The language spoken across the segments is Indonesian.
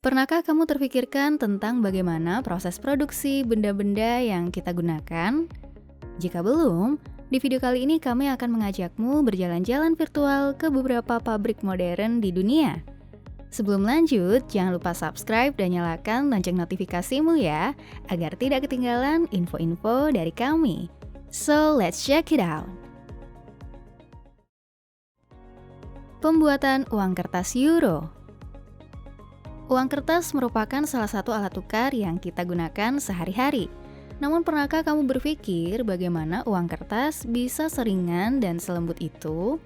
Pernahkah kamu terfikirkan tentang bagaimana proses produksi benda-benda yang kita gunakan? Jika belum, di video kali ini kami akan mengajakmu berjalan-jalan virtual ke beberapa pabrik modern di dunia. Sebelum lanjut, jangan lupa subscribe dan nyalakan lonceng notifikasimu ya, agar tidak ketinggalan info-info dari kami. So, let's check it out. Pembuatan uang kertas euro. Uang kertas merupakan salah satu alat tukar yang kita gunakan sehari-hari. Namun pernahkah kamu berpikir bagaimana uang kertas bisa seringan dan selembut itu?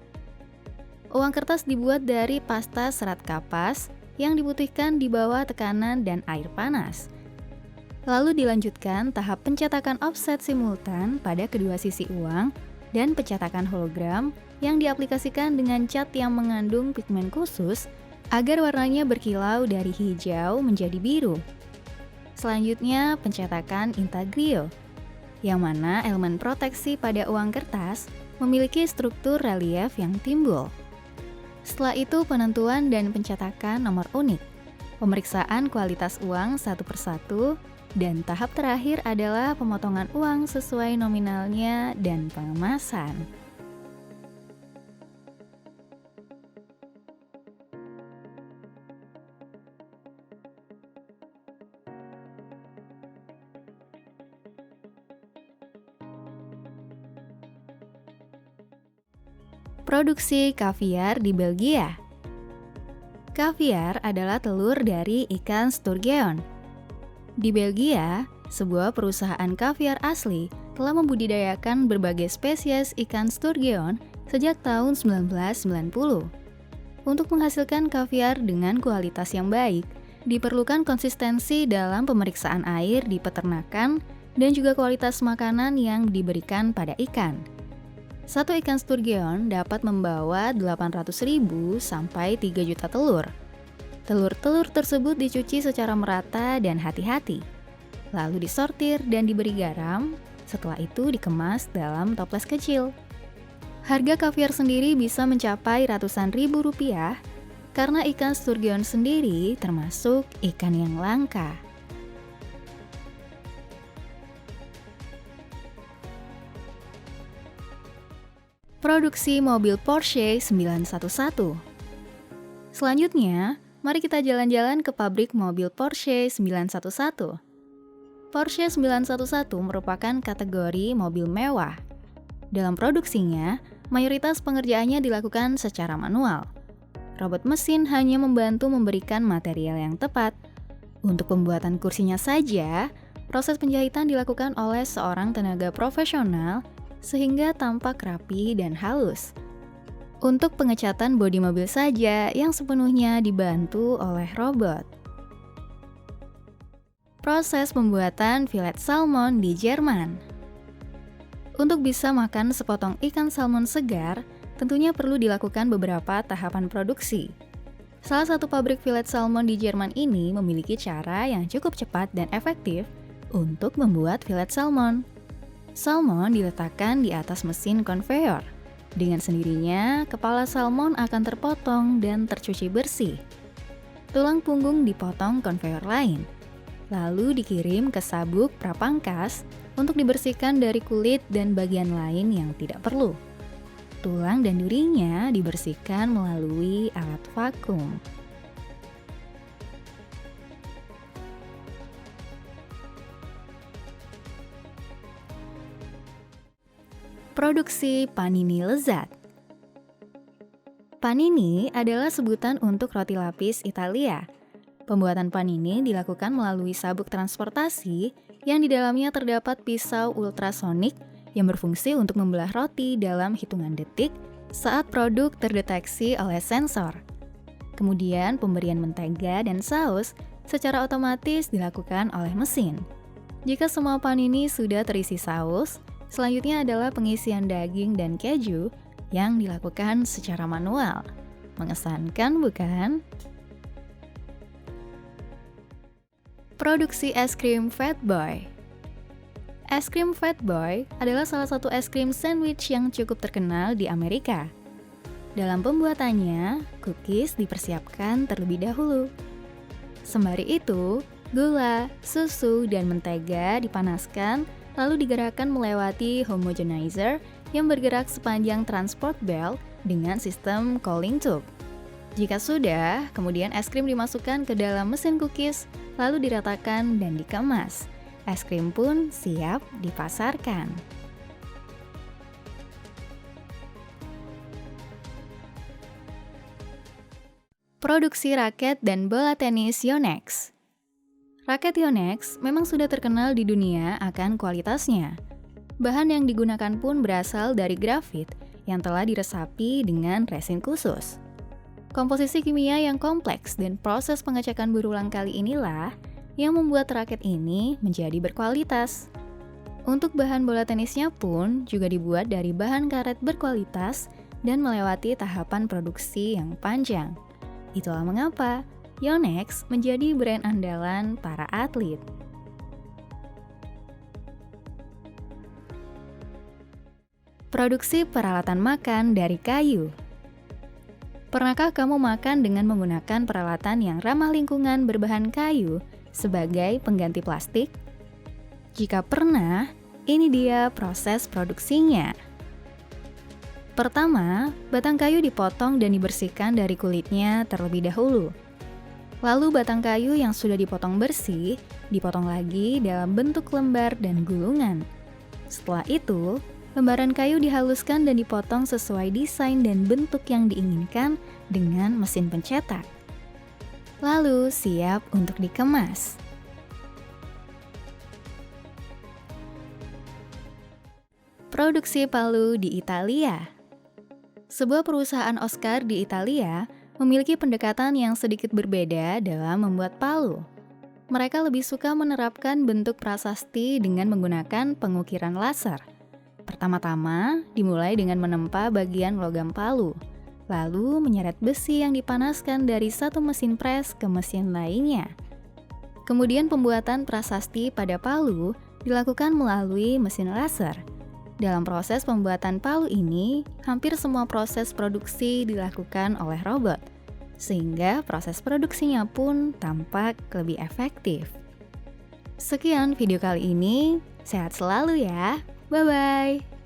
Uang kertas dibuat dari pasta serat kapas yang diputihkan di bawah tekanan dan air panas. Lalu dilanjutkan tahap pencetakan offset simultan pada kedua sisi uang dan pencetakan hologram yang diaplikasikan dengan cat yang mengandung pigmen khusus agar warnanya berkilau dari hijau menjadi biru. Selanjutnya, pencetakan intaglio, yang mana elemen proteksi pada uang kertas memiliki struktur relief yang timbul. Setelah itu, penentuan dan pencetakan nomor unik, pemeriksaan kualitas uang satu persatu, dan tahap terakhir adalah pemotongan uang sesuai nominalnya dan pengemasan. Produksi kaviar di Belgia. Kaviar adalah telur dari ikan sturgeon. Di Belgia, sebuah perusahaan kaviar asli telah membudidayakan berbagai spesies ikan sturgeon sejak tahun 1990. Untuk menghasilkan kaviar dengan kualitas yang baik, diperlukan konsistensi dalam pemeriksaan air di peternakan dan juga kualitas makanan yang diberikan pada ikan. Satu ikan sturgeon dapat membawa 800.000 sampai 3 juta telur. Telur-telur tersebut dicuci secara merata dan hati-hati, lalu disortir dan diberi garam, setelah itu dikemas dalam toples kecil. Harga kaviar sendiri bisa mencapai ratusan ribu rupiah, karena ikan sturgeon sendiri termasuk ikan yang langka. Produksi mobil Porsche 911. Selanjutnya, mari kita jalan-jalan ke pabrik mobil Porsche 911. Porsche 911 merupakan kategori mobil mewah. Dalam produksinya, mayoritas pengerjaannya dilakukan secara manual. Robot mesin hanya membantu memberikan material yang tepat. Untuk pembuatan kursinya saja, proses penjahitan dilakukan oleh seorang tenaga profesional sehingga tampak rapi dan halus. Untuk pengecatan bodi mobil saja yang sepenuhnya dibantu oleh robot. Proses pembuatan filet salmon di Jerman. Untuk bisa makan sepotong ikan salmon segar, tentunya perlu dilakukan beberapa tahapan produksi. Salah satu pabrik filet salmon di Jerman ini memiliki cara yang cukup cepat dan efektif untuk membuat filet salmon. Salmon diletakkan di atas mesin konveyor. Dengan sendirinya, kepala salmon akan terpotong dan tercuci bersih. Tulang punggung dipotong konveyor lain, lalu dikirim ke sabuk prapangkas untuk dibersihkan dari kulit dan bagian lain yang tidak perlu. Tulang dan durinya dibersihkan melalui alat vakum. Produksi panini lezat. Panini adalah sebutan untuk roti lapis Italia. Pembuatan panini dilakukan melalui sabuk transportasi yang di dalamnya terdapat pisau ultrasonik yang berfungsi untuk membelah roti dalam hitungan detik saat produk terdeteksi oleh sensor. Kemudian pemberian mentega dan saus secara otomatis dilakukan oleh mesin. Jika semua panini sudah terisi saus, selanjutnya adalah pengisian daging dan keju yang dilakukan secara manual. Mengesankan, bukan? Produksi es krim Fat Boy. Es krim Fat Boy adalah salah satu es krim sandwich yang cukup terkenal di Amerika. Dalam pembuatannya, cookies dipersiapkan terlebih dahulu. Sembari itu, gula, susu, dan mentega dipanaskan lalu digerakkan melewati homogenizer yang bergerak sepanjang transport belt dengan sistem cooling tube. Jika sudah, kemudian es krim dimasukkan ke dalam mesin cookies, lalu diratakan dan dikemas. Es krim pun siap dipasarkan. Produksi raket dan bola tenis Yonex. Raket Yonex memang sudah terkenal di dunia akan kualitasnya. Bahan yang digunakan pun berasal dari grafit yang telah diresapi dengan resin khusus. Komposisi kimia yang kompleks dan proses pengecekan berulang kali inilah yang membuat raket ini menjadi berkualitas. Untuk bahan bola tenisnya pun juga dibuat dari bahan karet berkualitas dan melewati tahapan produksi yang panjang. Itulah mengapa Yonex menjadi brand andalan para atlet. Produksi peralatan makan dari kayu. Pernahkah kamu makan dengan menggunakan peralatan yang ramah lingkungan berbahan kayu sebagai pengganti plastik? Jika pernah, ini dia proses produksinya. Pertama, batang kayu dipotong dan dibersihkan dari kulitnya terlebih dahulu. Lalu batang kayu yang sudah dipotong bersih, dipotong lagi dalam bentuk lembar dan gulungan. Setelah itu, lembaran kayu dihaluskan dan dipotong sesuai desain dan bentuk yang diinginkan dengan mesin pencetak. Lalu siap untuk dikemas. Produksi palu di Italia. Sebuah perusahaan Oscar di Italia memiliki pendekatan yang sedikit berbeda dalam membuat palu. Mereka lebih suka menerapkan bentuk prasasti dengan menggunakan pengukiran laser. Pertama-tama, dimulai dengan menempa bagian logam palu, lalu menyeret besi yang dipanaskan dari satu mesin pres ke mesin lainnya. Kemudian pembuatan prasasti pada palu dilakukan melalui mesin laser. Dalam proses pembuatan palu ini, hampir semua proses produksi dilakukan oleh robot, sehingga proses produksinya pun tampak lebih efektif. Sekian video kali ini, sehat selalu ya, bye-bye!